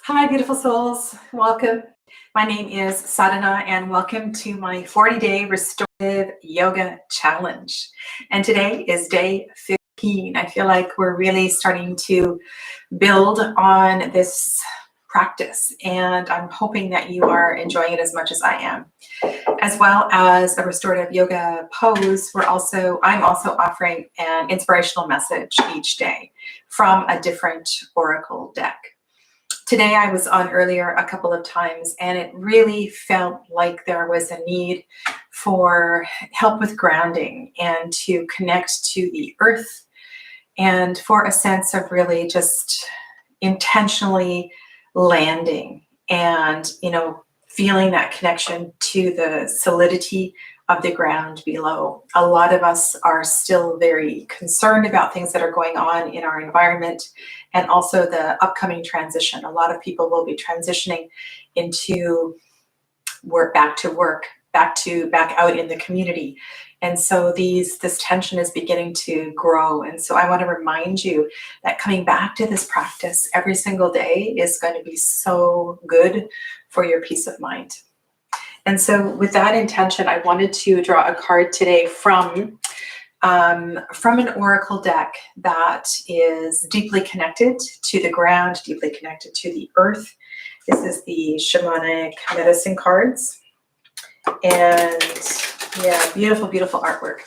Hi, beautiful souls. Welcome. My name is Sadhana, and welcome to my 40-day restorative yoga challenge. And today is day 15. I feel like we're really starting to build on this practice, and I'm hoping that you are enjoying it as much as I am. As well as a restorative yoga pose, I'm also offering an inspirational message each day from a different oracle deck. Today I was on earlier a couple of times, and it really felt like there was a need for help with grounding and to connect to the earth, and for a sense of really just intentionally landing and, feeling that connection to the solidity of the ground below. A lot of us are still very concerned about things that are going on in our environment, and also the upcoming transition. A lot of people will be transitioning into back out in the community. And so this tension is beginning to grow. And so I want to remind you that coming back to this practice every single day is going to be so good for your peace of mind. And so with that intention, I wanted to draw a card today from an oracle deck that is deeply connected to the ground, deeply connected to the earth. This is the Shamanic medicine cards. And yeah, beautiful, beautiful artwork.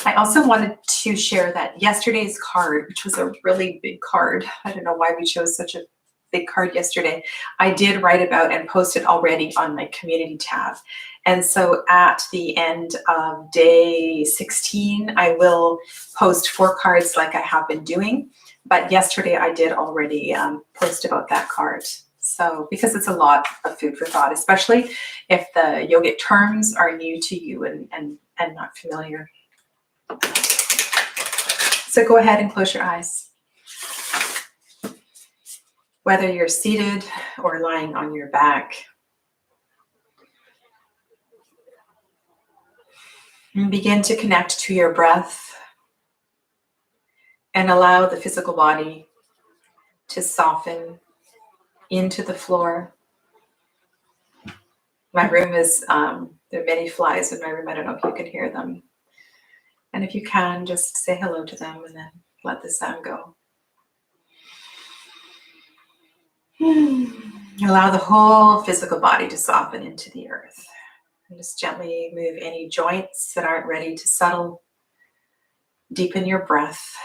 I also wanted to share that yesterday's card, which was a really big card. I don't know why we chose such a big card yesterday. I did write about and post it already on my community tab. And so at the end of day 16, I will post 4 cards like I have been doing. But yesterday I did already post about that card. So because it's a lot of food for thought, especially if the yogic terms are new to you and not familiar. So go ahead and close your eyes. Whether you're seated or lying on your back. And begin to connect to your breath and allow the physical body to soften into the floor. My room is, there are many flies in my room. I don't know if you can hear them. And if you can, just say hello to them and then let the sound go. Allow the whole physical body to soften into the earth. And just gently move any joints that aren't ready to settle. Deepen your breath.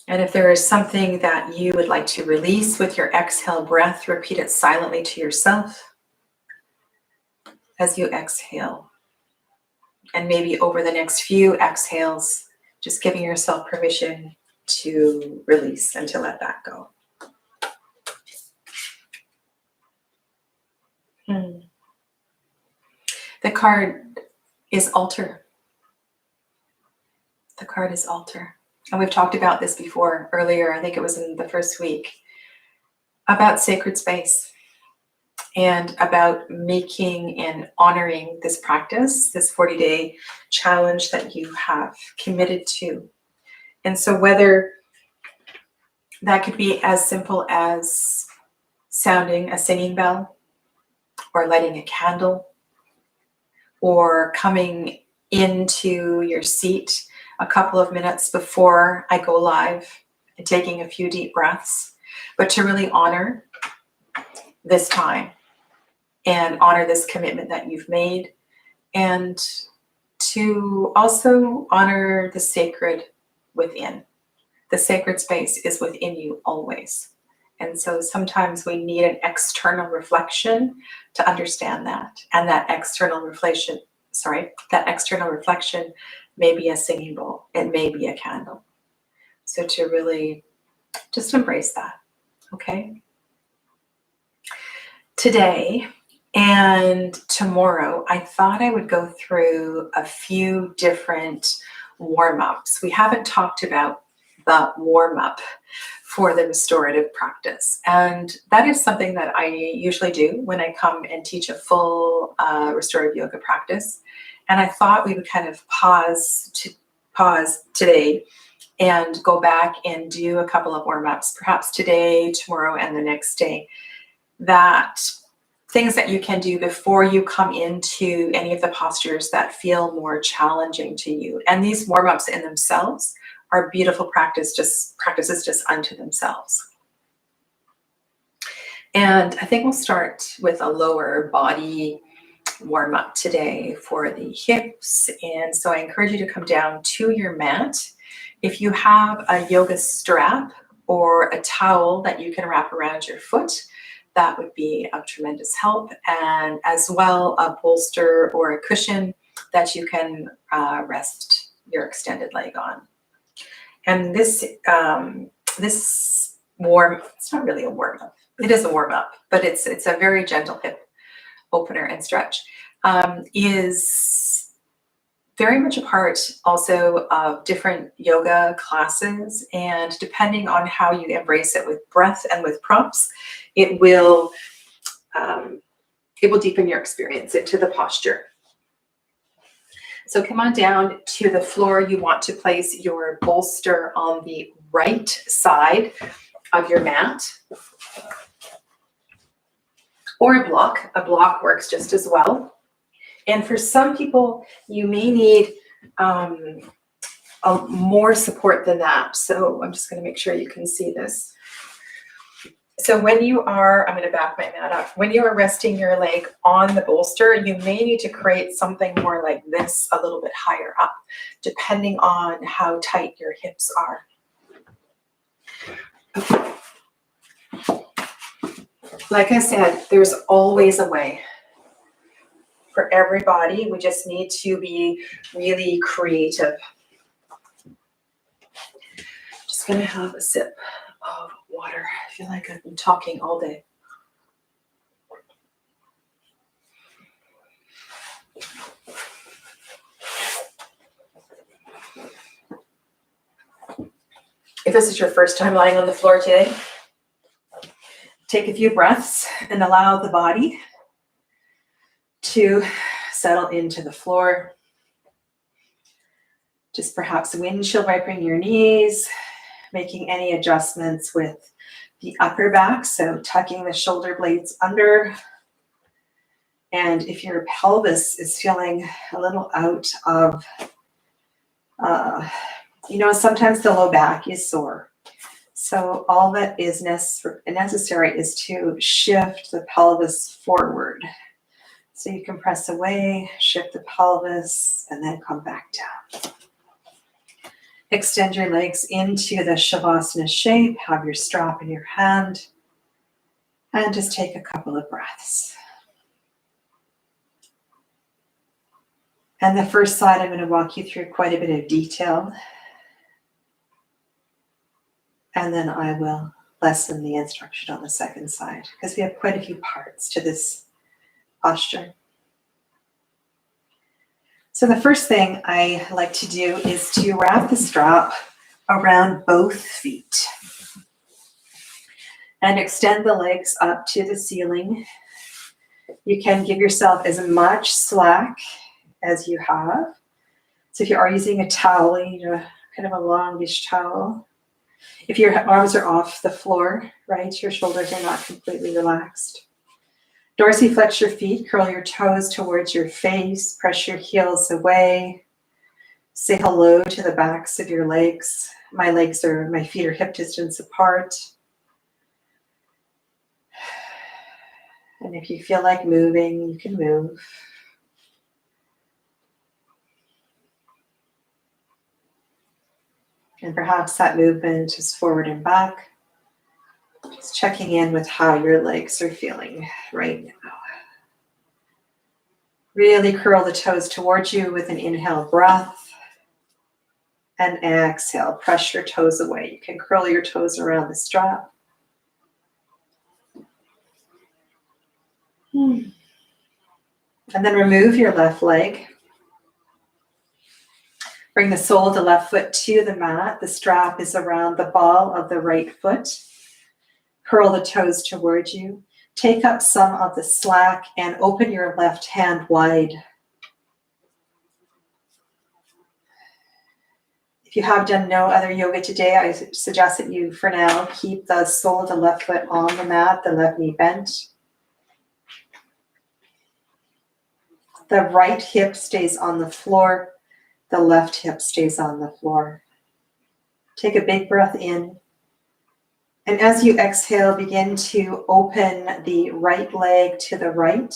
And if there is something that you would like to release with your exhale breath, repeat it silently to yourself as you exhale. And maybe over the next few exhales, just giving yourself permission to release and to let that go. The card is altar. The card is altar. And we've talked about this before earlier, I think it was in the first week, about sacred space and about making and honoring this practice, this 40-day challenge that you have committed to. And so whether that could be as simple as sounding a singing bell, or lighting a candle, or coming into your seat a couple of minutes before I go live and taking a few deep breaths, but to really honor this time and honor this commitment that you've made, and to also honor the sacred within. The sacred space is within you always. And so sometimes we need an external reflection to understand that. And that external reflection may be a singing bowl. It may be a candle. So to really just embrace that, okay? Today and tomorrow, I thought I would go through a few different warm-ups. We haven't talked about the warm-up for the restorative practice. And that is something that I usually do when I come and teach a full restorative yoga practice. And I thought we would kind of pause today and go back and do a couple of warm-ups, perhaps today, tomorrow, and the next day. That things that you can do before you come into any of the postures that feel more challenging to you. And these warm-ups in themselves are beautiful practices just unto themselves. And I think we'll start with a lower body warm up today for the hips. And so I encourage you to come down to your mat. If you have a yoga strap or a towel that you can wrap around your foot, that would be of tremendous help. And as well, a bolster or a cushion that you can rest your extended leg on. And this warm, it's not really a warm up. It is a warm up, but it's a very gentle hip opener and stretch, is very much a part also of different yoga classes. And depending on how you embrace it with breath and with prompts, it will deepen your experience into the posture. So come on down to the floor. You want to place your bolster on the right side of your mat. Or a block. A block works just as well. And for some people, you may need more support than that. So I'm just going to make sure you can see this. So when you are, I'm going to back my mat up. When you are resting your leg on the bolster, you may need to create something more like this, a little bit higher up, depending on how tight your hips are. Okay. Like I said, there's always a way for everybody. We just need to be really creative. Just going to have a sip of water. I feel like I've been talking all day. If this is your first time lying on the floor today, take a few breaths and allow the body to settle into the floor. Just perhaps windshield wiping your knees, making any adjustments with the upper back, so tucking the shoulder blades under. And if your pelvis is feeling a little out of, sometimes the low back is sore. So all that is necessary is to shift the pelvis forward. So you can press away, shift the pelvis, and then come back down. Extend your legs into the Shavasana shape. Have your strap in your hand. And just take a couple of breaths. And the first side, I'm going to walk you through quite a bit of detail. And then I will lessen the instruction on the second side, because we have quite a few parts to this posture. So the first thing I like to do is to wrap the strap around both feet and extend the legs up to the ceiling. You can give yourself as much slack as you have. So if you are using a towel, kind of a longish towel. If your arms are off the floor, right, your shoulders are not completely relaxed. Dorsiflex your feet, curl your toes towards your face, press your heels away. Say hello to the backs of your legs. My feet are hip distance apart. And if you feel like moving, you can move. And perhaps that movement is forward and back. Just checking in with how your legs are feeling right now. Really curl the toes towards you with an inhale breath. And exhale, press your toes away. You can curl your toes around the strap. And then remove your left leg. Bring the sole of the left foot to the mat. The strap is around the ball of the right foot. Curl the toes towards you. Take up some of the slack and open your left hand wide. If you have done no other yoga today, I suggest that you, for now, keep the sole of the left foot on the mat, the left knee bent. The right hip stays on the floor. The left hip stays on the floor. Take a big breath in. And as you exhale, begin to open the right leg to the right.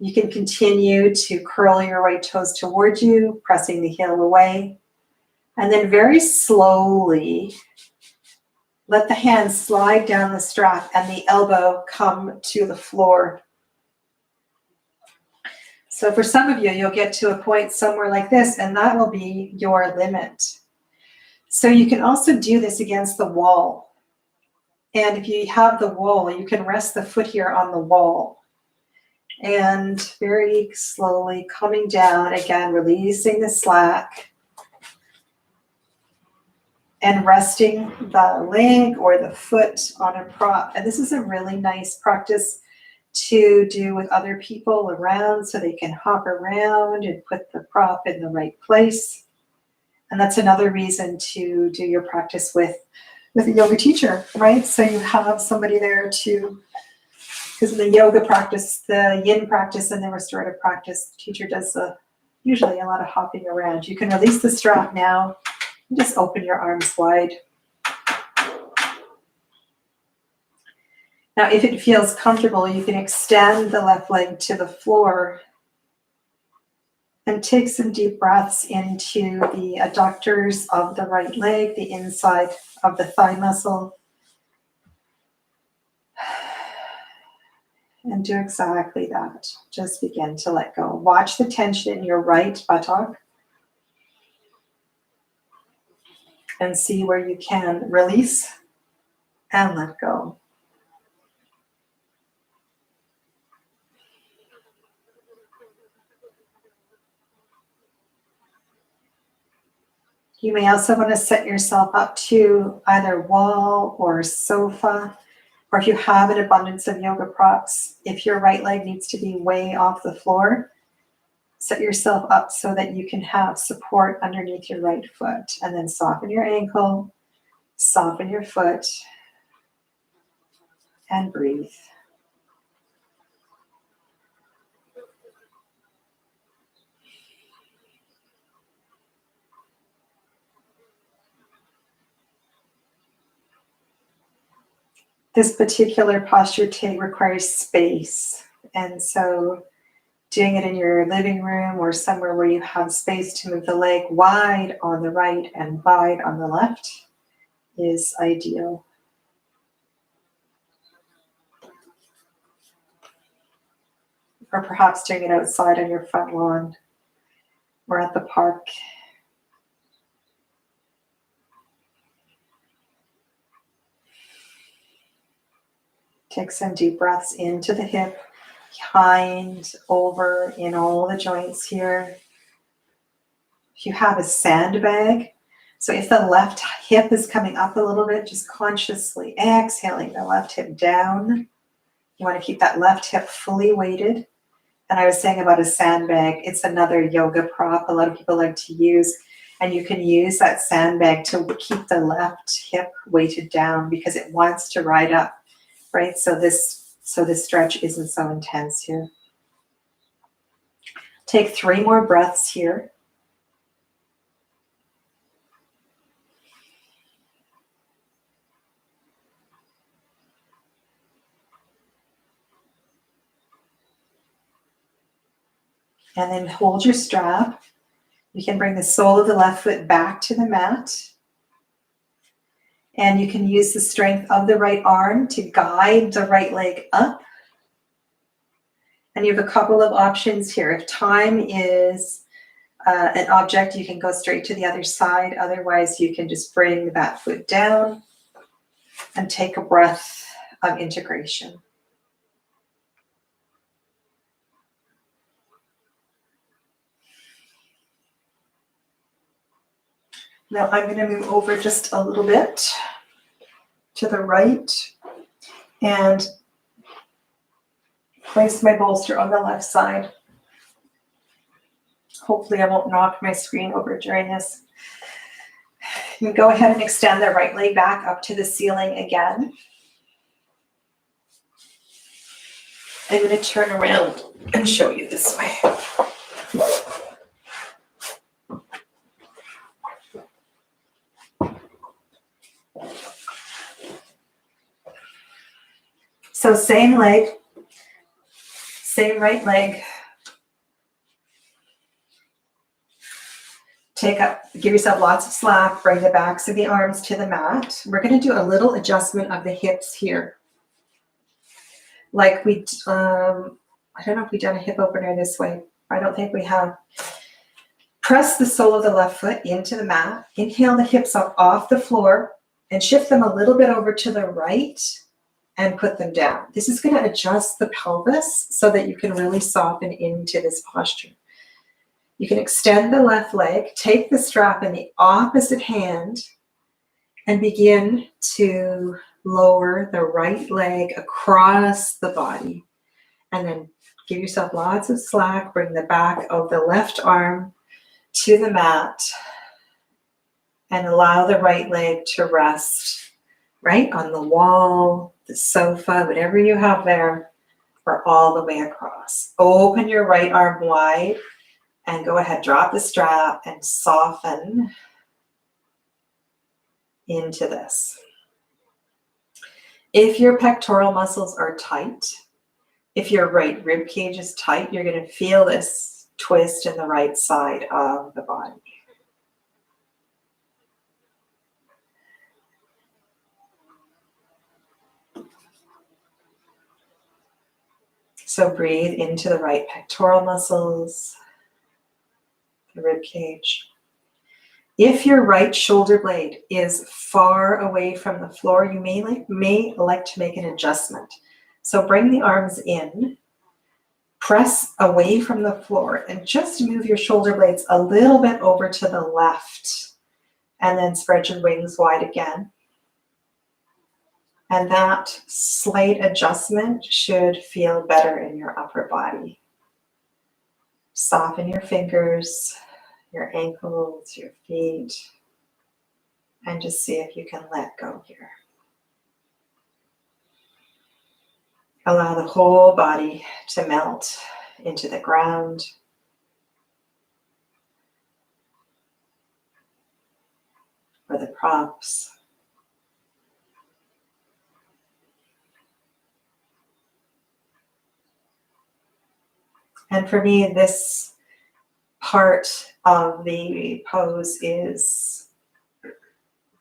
You can continue to curl your right toes towards you, pressing the heel away. And then very slowly, let the hands slide down the strap and the elbow come to the floor. So for some of you, you'll get to a point somewhere like this, and that will be your limit. So you can also do this against the wall. And if you have the wall, you can rest the foot here on the wall. And very slowly coming down, again, releasing the slack. And resting the leg or the foot on a prop. And this is a really nice practice to do with other people around so they can hop around and put the prop in the right place. And that's another reason to do your practice with a yoga teacher, right? So you have somebody there to, because in the yoga practice, the yin practice and the restorative practice, the teacher does usually a lot of hopping around. You can release the strap now and just open your arms wide. Now, if it feels comfortable, you can extend the left leg to the floor and take some deep breaths into the adductors of the right leg, the inside of the thigh muscle. And do exactly that. Just begin to let go. Watch the tension in your right buttock. And see where you can release and let go. You may also want to set yourself up to either wall or sofa, or if you have an abundance of yoga props, if your right leg needs to be way off the floor, set yourself up so that you can have support underneath your right foot, and then soften your ankle, soften your foot, and breathe. This particular posture requires space, and so doing it in your living room or somewhere where you have space to move the leg wide on the right and wide on the left is ideal. Or perhaps doing it outside on your front lawn or at the park. Take some deep breaths into the hip, behind, over, in all the joints here. If you have a sandbag, so if the left hip is coming up a little bit, just consciously exhaling the left hip down. You want to keep that left hip fully weighted. And I was saying about a sandbag, it's another yoga prop a lot of people like to use. And you can use that sandbag to keep the left hip weighted down because it wants to ride up. Right, so this stretch isn't so intense here. Take 3 more breaths here. And then hold your strap. You can bring the sole of the left foot back to the mat. And you can use the strength of the right arm to guide the right leg up. And you have a couple of options here. If time is an object, you can go straight to the other side. Otherwise, you can just bring that foot down and take a breath of integration. Now I'm going to move over just a little bit to the right and place my bolster on the left side. Hopefully I won't knock my screen over during this. You go ahead and extend the right leg back up to the ceiling again. I'm going to turn around and show you this way. So same leg, same right leg. Give yourself lots of slack, bring the backs of the arms to the mat. We're going to do a little adjustment of the hips here. Like I don't know if we've done a hip opener this way. I don't think we have. Press the sole of the left foot into the mat. Inhale the hips up off the floor and shift them a little bit over to the right and put them down. This is going to adjust the pelvis so that you can really soften into this posture. You can extend the left leg, take the strap in the opposite hand, and begin to lower the right leg across the body. And then give yourself lots of slack. Bring the back of the left arm to the mat and allow the right leg to rest right on the wall, the sofa, whatever you have there, or all the way across. Open your right arm wide and go ahead, drop the strap and soften into this. If your pectoral muscles are tight, if your right rib cage is tight, you're going to feel this twist in the right side of the body. So breathe into the right pectoral muscles, the rib cage. If your right shoulder blade is far away from the floor, you may like to make an adjustment. So bring the arms in, press away from the floor, and just move your shoulder blades a little bit over to the left, and then spread your wings wide again. And that slight adjustment should feel better in your upper body. Soften your fingers, your ankles, your feet, and just see if you can let go here. Allow the whole body to melt into the ground. Or the props. And for me, this part of the pose is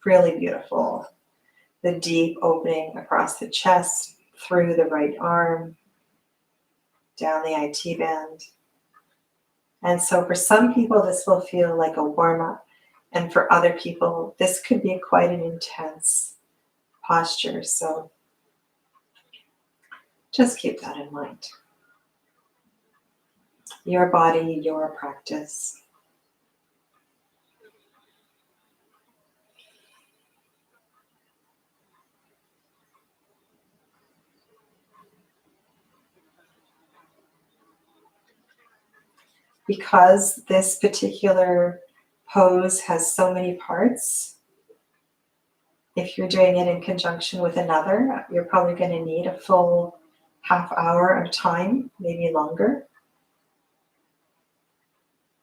really beautiful. The deep opening across the chest, through the right arm, down the IT band. And so for some people, this will feel like a warm-up. And for other people, this could be quite an intense posture. So just keep that in mind. Your body, your practice. Because this particular pose has so many parts, if you're doing it in conjunction with another, you're probably going to need a full half hour of time, maybe longer.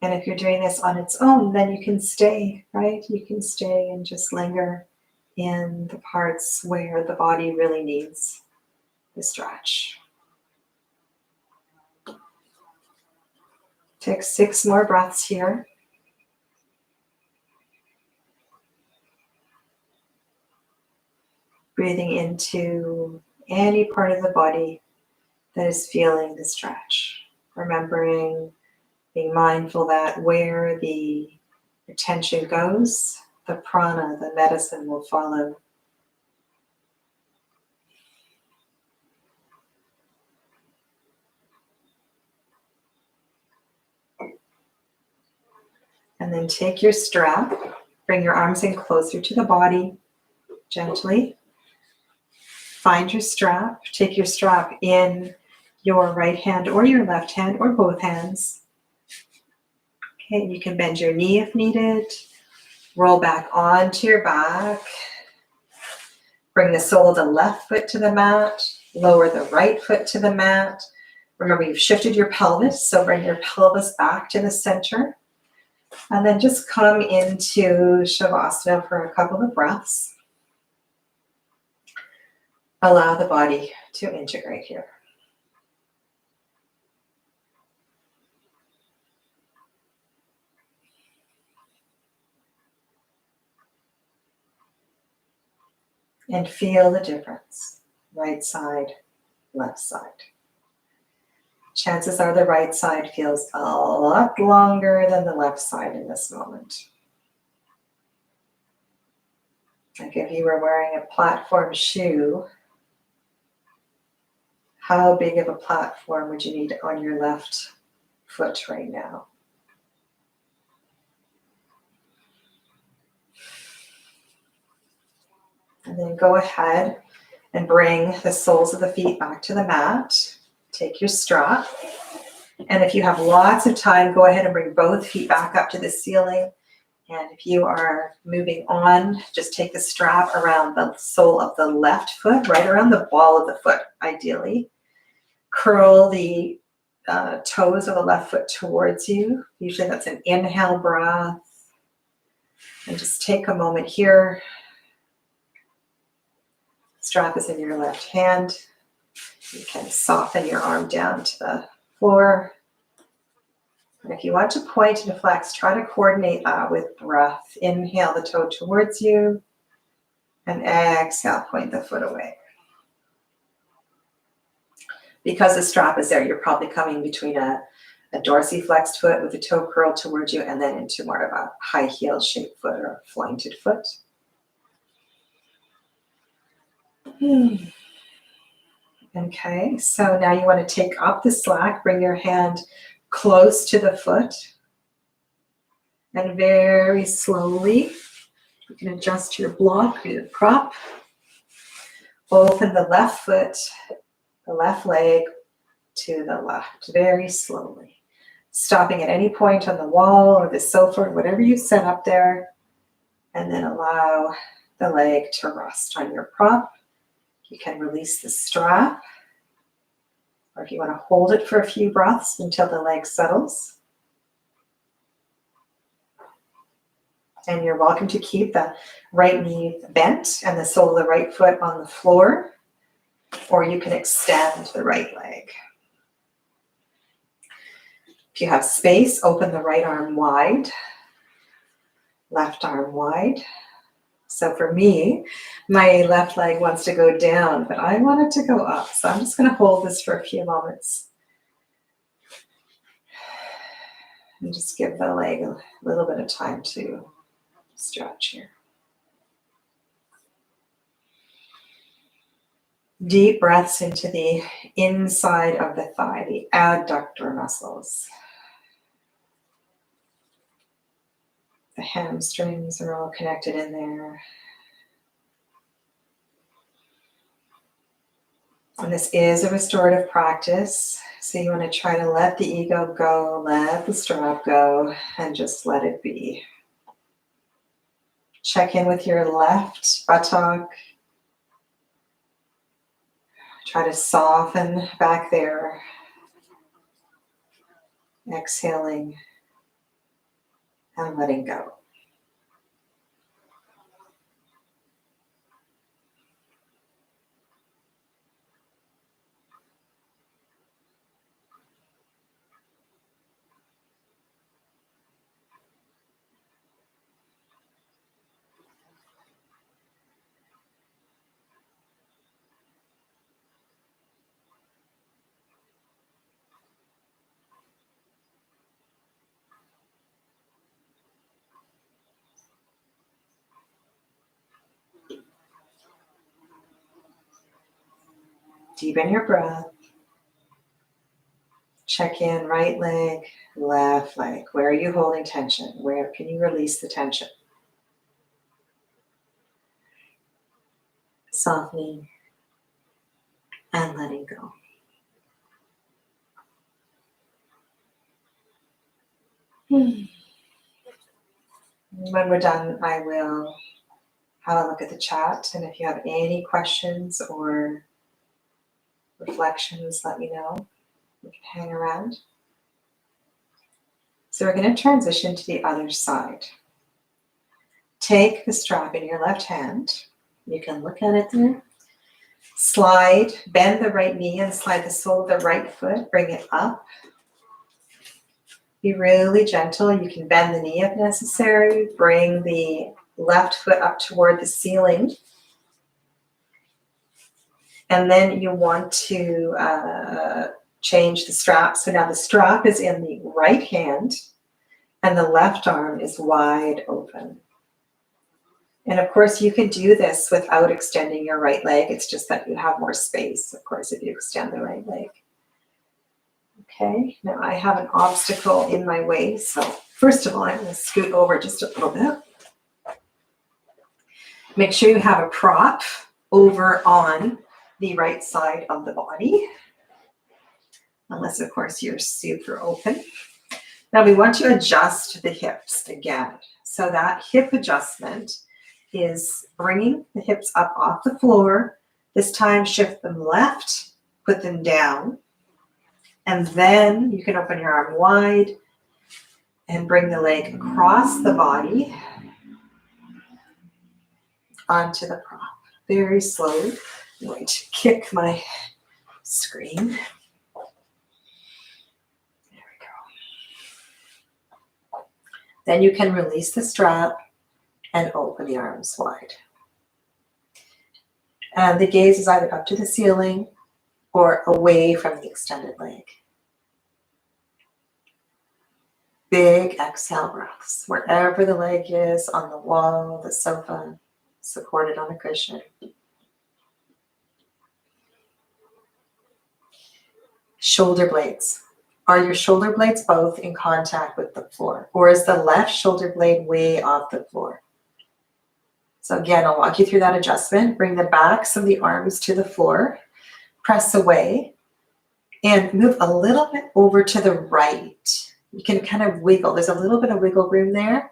And if you're doing this on its own, then you can stay, right? You can stay and just linger in the parts where the body really needs the stretch. Take 6 more breaths here. Breathing into any part of the body that is feeling the stretch. Remembering, being mindful that where the attention goes, the prana, the medicine will follow. And then take your strap, bring your arms in closer to the body, gently. Find your strap, take your strap in your right hand or your left hand or both hands. Okay, you can bend your knee if needed, Roll back onto your back. Bring the sole of the left foot to the mat. Lower the right foot to the mat. Remember, you've shifted your pelvis, so bring your pelvis back to the center. And then just come into Shavasana for a couple of breaths. Allow the body to integrate here. And feel the difference. Right side, left side. Chances are the right side feels a lot longer than the left side in this moment. Like if you were wearing a platform shoe, how big of a platform would you need on your left foot right now? And then go ahead and bring the soles of the feet back to the mat. Take your strap. And if you have lots of time, go ahead and bring both feet back up to the ceiling. And if you are moving on, just take the strap around the sole of the left foot, right around the ball of the foot, ideally. Curl the toes of the left foot towards you. Usually that's an inhale breath. And just take a moment here. Strap is in your left hand. You can soften your arm down to the floor. And if you want to point and flex, try to coordinate that with breath. Inhale the toe towards you. And exhale, point the foot away. Because the strap is there, you're probably coming between a dorsiflexed foot with the toe curled towards you and then into more of a high heel shaped foot or a flanted foot. Okay, so now you want to take up the slack, bring your hand close to the foot, and very slowly, you can adjust your block or your prop. Open the left foot, the left leg to the left, very slowly. Stopping at any point on the wall or the sofa or whatever you set up there, and then allow the leg to rest on your prop. You can release the strap, or if you want to hold it for a few breaths until the leg settles. And you're welcome to keep the right knee bent and the sole of the right foot on the floor, or you can extend the right leg. If you have space, open the right arm wide, left arm wide. So for me, my left leg wants to go down, but I want it to go up. So I'm just going to hold this for a few moments. And just give the leg a little bit of time to stretch here. Deep breaths into the inside of the thigh, the adductor muscles. The hamstrings are all connected in there. And this is a restorative practice. So you want to try to let the ego go, let the strap go, and just let it be. Check in with your left buttock. Try to soften back there. Exhaling and letting go. Deepen your breath. Check in, right leg, left leg. Where are you holding tension? Where can you release the tension? Softening and letting go. When we're done, I will have a look at the chat, and if you have any questions or reflections, let me know. We can hang around. So we're going to transition to the other side. Take the strap in your left hand. You can look at it there. Slide, bend the right knee and slide the sole of the right foot. Bring it up. Be really gentle. You can bend the knee if necessary. Bring the left foot up toward the ceiling. And then you want to change the strap. So now the strap is in the right hand and the left arm is wide open. And of course, you can do this without extending your right leg. It's just that you have more space, of course, if you extend the right leg. Okay, now I have an obstacle in my way. So first of all, I'm going to scoot over just a little bit. Make sure you have a prop over on the right side of the body. Unless, of course, you're super open. Now we want to adjust the hips again. So that hip adjustment is bringing the hips up off the floor. This time shift them left, put them down. And then you can open your arm wide and bring the leg across the body onto the prop. Very slowly. I'm going to kick my screen. There we go. Then you can release the strap and open the arms wide. And the gaze is either up to the ceiling or away from the extended leg. Big exhale breaths, wherever the leg is, on the wall, the sofa, supported on a cushion. Shoulder blades. Are your shoulder blades both in contact with the floor? Or is the left shoulder blade way off the floor? So again, I'll walk you through that adjustment. Bring the backs of the arms to the floor. Press away. And move a little bit over to the right. You can kind of wiggle. There's a little bit of wiggle room there.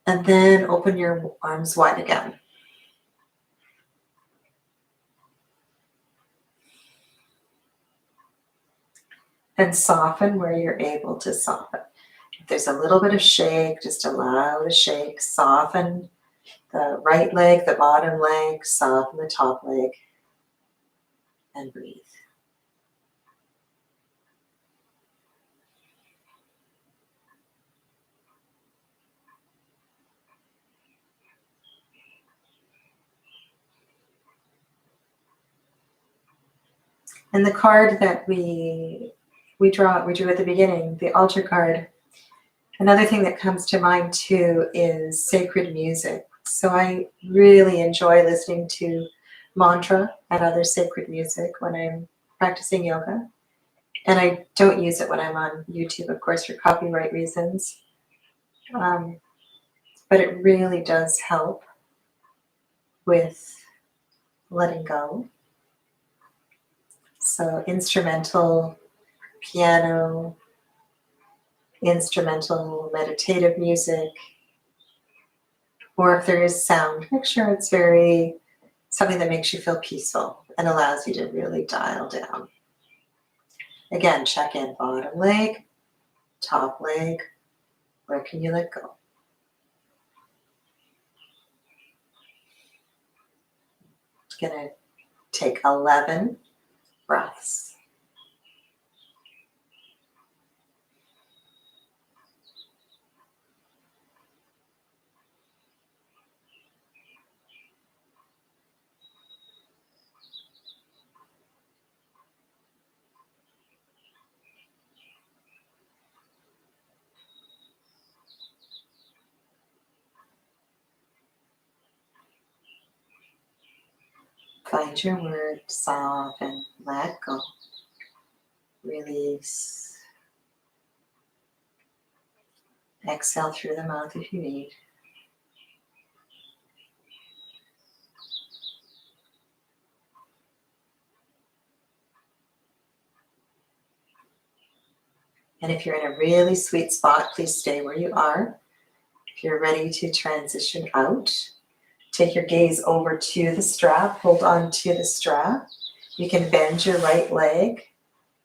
And then open your arms wide again. And soften where you're able to soften. If there's a little bit of shake, just allow the shake. Soften the right leg, the bottom leg, soften the top leg, and breathe. And the card that we drew at the beginning, the altar card, another thing that comes to mind too is sacred music. So I really enjoy listening to mantra and other sacred music when I'm practicing yoga. And I don't use it when I'm on YouTube, of course, for copyright reasons. But it really does help with letting go. So instrumental piano, instrumental meditative music, or if there is sound, make sure it's something that makes you feel peaceful and allows you to really dial down. Again, check in bottom leg, top leg, where can you let go? Gonna take 11 breaths. Find your word, soften, let go, release. Exhale through the mouth if you need. And if you're in a really sweet spot, please stay where you are. If you're ready to transition out, take your gaze over to the strap, hold on to the strap. You can bend your right leg.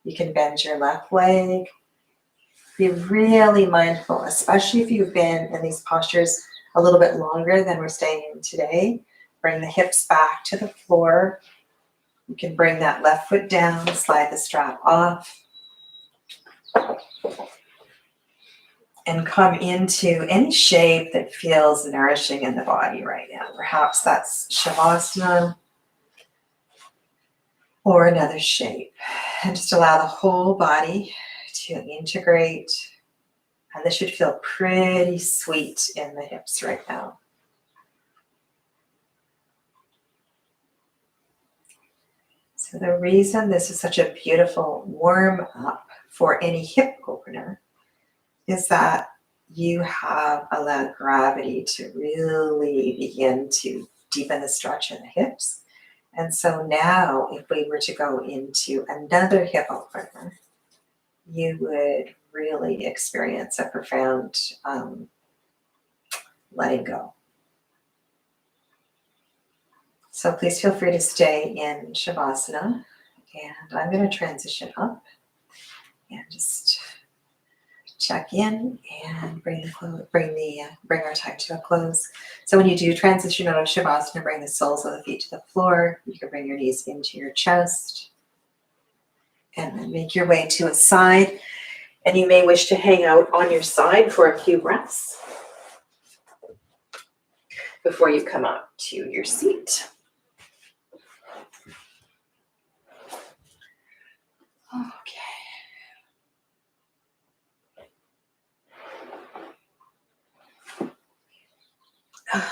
You can bend your left leg. Be really mindful, especially if you've been in these postures a little bit longer than we're staying in today. Bring the hips back to the floor. You can bring that left foot down, slide the strap off, and come into any shape that feels nourishing in the body right now. Perhaps that's Shavasana or another shape. And just allow the whole body to integrate. And this should feel pretty sweet in the hips right now. So the reason this is such a beautiful warm up for any hip opener is that you have allowed gravity to really begin to deepen the stretch in the hips. And so now if we were to go into another hip opener, you would really experience a profound letting go. So please feel free to stay in Shavasana, and I'm going to transition up and just check in and bring our time to a close. So when you do transition out of Shavasana, bring the soles of the feet to the floor. You can bring your knees into your chest, and then make your way to a side. And you may wish to hang out on your side for a few breaths before you come up to your seat. Okay. All right.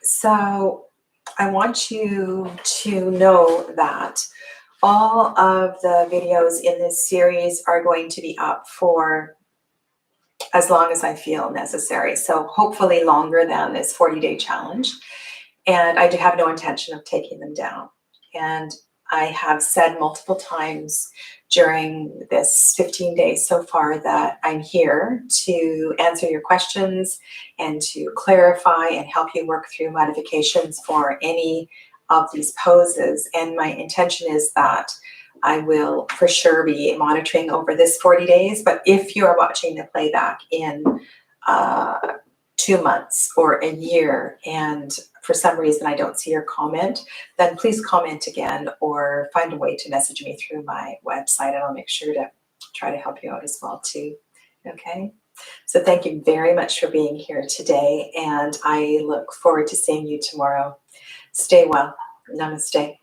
So I want you to know that all of the videos in this series are going to be up for as long as I feel necessary. So hopefully longer than this 40-day challenge. And I do have no intention of taking them down. And I have said multiple times during this 15 days so far that I'm here to answer your questions and to clarify and help you work through modifications for any of these poses. And my intention is that I will for sure be monitoring over this 40 days. But if you are watching the playback in 2 months or a year, and for some reason I don't see your comment, then please comment again or find a way to message me through my website, and I'll make sure to try to help you out as well too. Okay? So thank you very much for being here today, and I look forward to seeing you tomorrow. Stay well. Namaste.